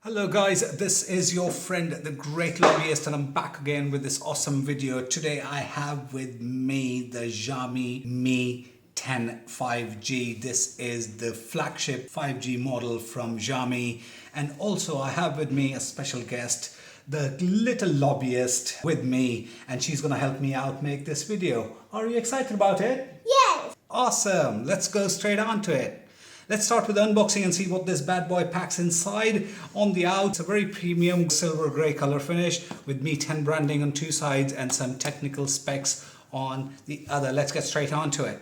Hello guys, this is your friend the Great Lobbyist and I'm back again with this awesome video. Today I have with me the Xiaomi Mi 10 5G. This is the flagship 5G model from Xiaomi, and also I have with me a special guest, the little lobbyist with me, and she's gonna help me out make this video. Are you excited about it? Yes! Awesome, let's go straight on to it. Let's start with the unboxing and see what this bad boy packs inside. On the out, it's a very premium silver grey color finish with Mi 10 branding on two sides and some technical specs on the other. Let's get straight on to it.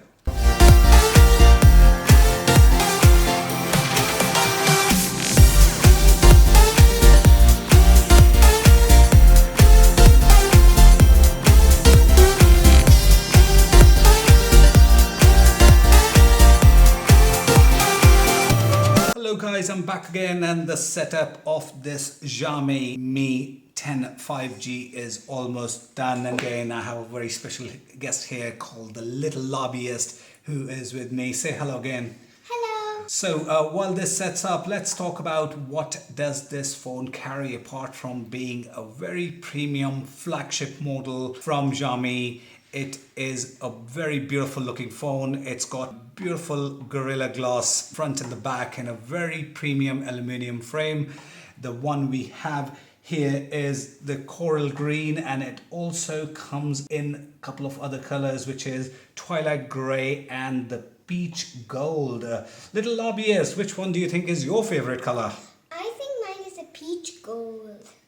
Hello guys, I'm back again, and the setup of this Xiaomi Mi 10 5G is almost done. And again, I have a very special guest here called the little lobbyist who is with me. Say hello again. Hello! So while this sets up, let's talk about what does this phone carry apart from being a very premium flagship model from Xiaomi. It is a very beautiful looking phone. It's got beautiful Gorilla Glass front and the back and a very premium aluminium frame. The one we have here is the coral green, and it also comes in a couple of other colors, which is twilight gray and the peach gold. Little lobbyist, which one do you think is your favorite color? I think mine is a peach gold.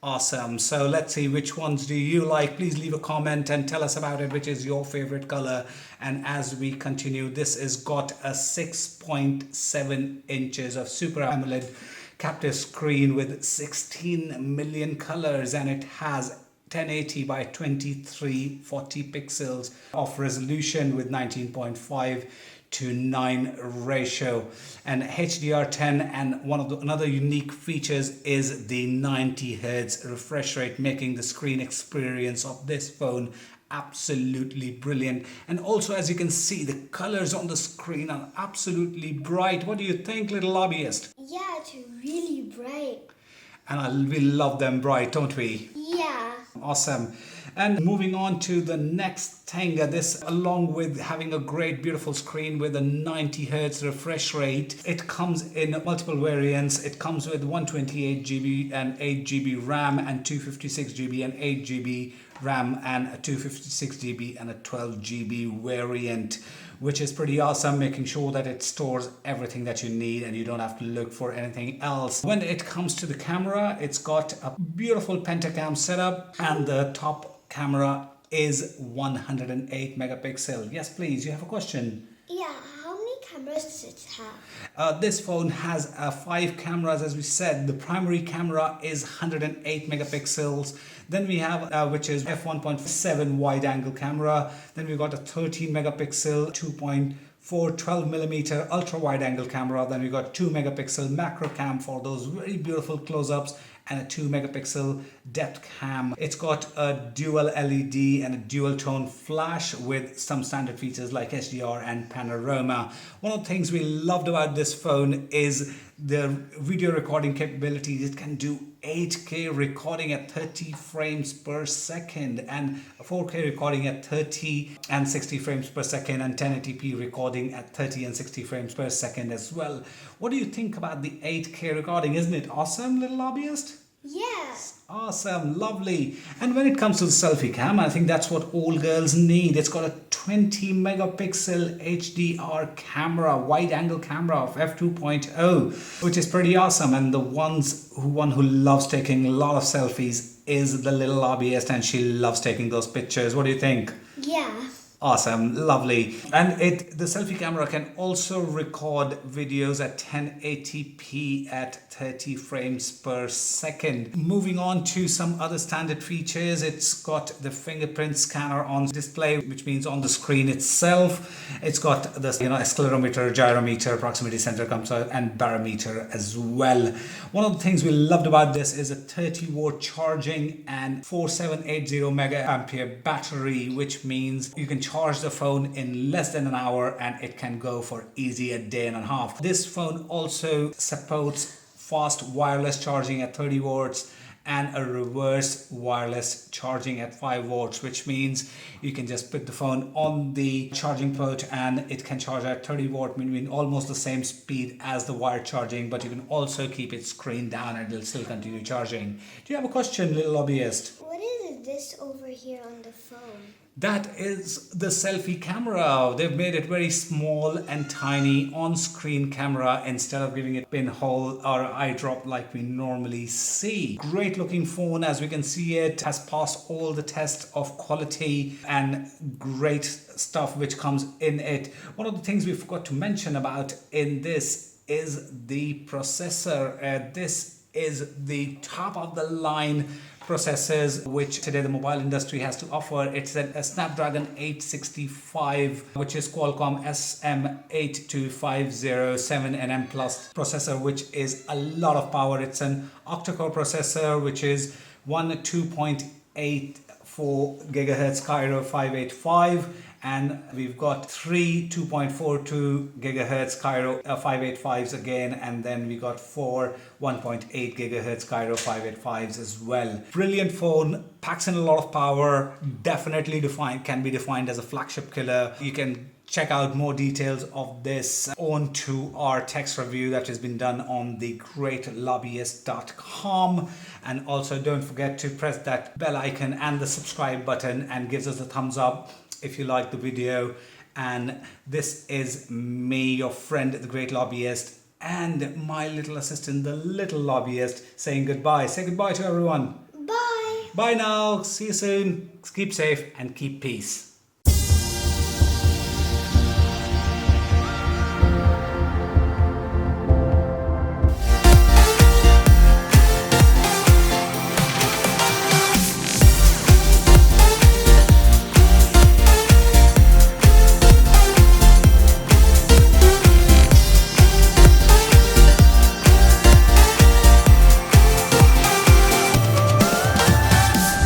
Awesome. So let's see, which ones do you like? Please leave a comment and tell us about it, which is your favorite color. And as we continue, this has got a 6.7 inches of Super AMOLED captive screen with 16 million colors, and it has 1080 by 2340 pixels of resolution with 19.5:9 ratio and HDR10. And another unique features is the 90 Hz refresh rate, making the screen experience of this phone absolutely brilliant. And also, as you can see, the colors on the screen are absolutely bright. What do you think, little lobbyist? Yeah, it's really bright. And we love them bright, don't we? Yeah. Awesome. And moving on to the next thing, this, along with having a great beautiful screen with a 90 Hz refresh rate, it comes in multiple variants. It comes with 128 GB and 8 GB RAM and 256 GB and 8 GB RAM and a 256 GB and a 12 GB variant, which is pretty awesome, making sure that it stores everything that you need and you don't have to look for anything else. When it comes to the camera, it's got a beautiful pentacam setup, and the top camera is 108 megapixel. Yes, please, you have a question. Yeah, how many cameras does it have? This phone has 5 cameras, as we said. The primary camera is 108 megapixels. Then we have, which is f1.7 wide angle camera. Then we've got a 13 megapixel 2.4 12 millimeter ultra wide angle camera. Then we got 2 megapixel macro cam for those very beautiful close-ups, and a 2 megapixel depth cam. It's got a dual LED and a dual tone flash with some standard features like HDR and panorama. One of the things we loved about this phone is the video recording capabilities. It can do 8K recording at 30 frames per second and 4K recording at 30 and 60 frames per second, and 1080p recording at 30 and 60 frames per second as well. What do you think about the 8K recording? Isn't it awesome, little lobbyist? Yes. Awesome, lovely. And when it comes to the selfie cam, I think that's what all girls need. It's got a 20 megapixel HDR camera, wide angle camera of f2.0, which is pretty awesome. And the one who loves taking a lot of selfies is the little lobbyist, and she loves taking those pictures. What do you think? Yeah. Awesome, lovely. And the selfie camera can also record videos at 1080p at 30 frames per second. Moving on to some other standard features, it's got the fingerprint scanner on display, which means on the screen itself. It's got the accelerometer, gyrometer, proximity sensor comes out, and barometer as well. One of the things we loved about this is a 30-watt charging and 4780 mAh battery, which means you can charge the phone in less than an hour and it can go for easy a day and a half. This phone also supports fast wireless charging at 30 watts and a reverse wireless charging at 5 watts, which means you can just put the phone on the charging port and it can charge at 30 watt, meaning almost the same speed as the wired charging, but you can also keep its screen down and it'll still continue charging. Do you have a question, little lobbyist? What is this over here on the phone? That is the selfie camera. They've made it very small and tiny on-screen camera instead of giving it pinhole or eye drop like we normally see. Great looking phone, as we can see it has passed all the tests of quality and great stuff which comes in it. One of the things we forgot to mention about in this is the processor. This is the top of the line processors which today the mobile industry has to offer. It's a Snapdragon 865, which is Qualcomm SM82507NM Plus processor, which is a lot of power. It's an octa-core processor, which is one 2.84 gigahertz Cairo 585, and we've got three 2.42 gigahertz Cairo 585s again, and then we got four 1.8 gigahertz Cairo 585s as well. Brilliant phone, packs in a lot of power, definitely can be defined as a flagship killer. You can check out more details of this on to our text review that has been done on the greatlobbyist.com, and also don't forget to press that bell icon and the subscribe button and gives us a thumbs up if you like the video. And this is me, your friend the Great Lobbyist, and my little assistant the Little Lobbyist, saying goodbye. Say goodbye to everyone. Bye. Bye now, see you soon, keep safe and keep peace.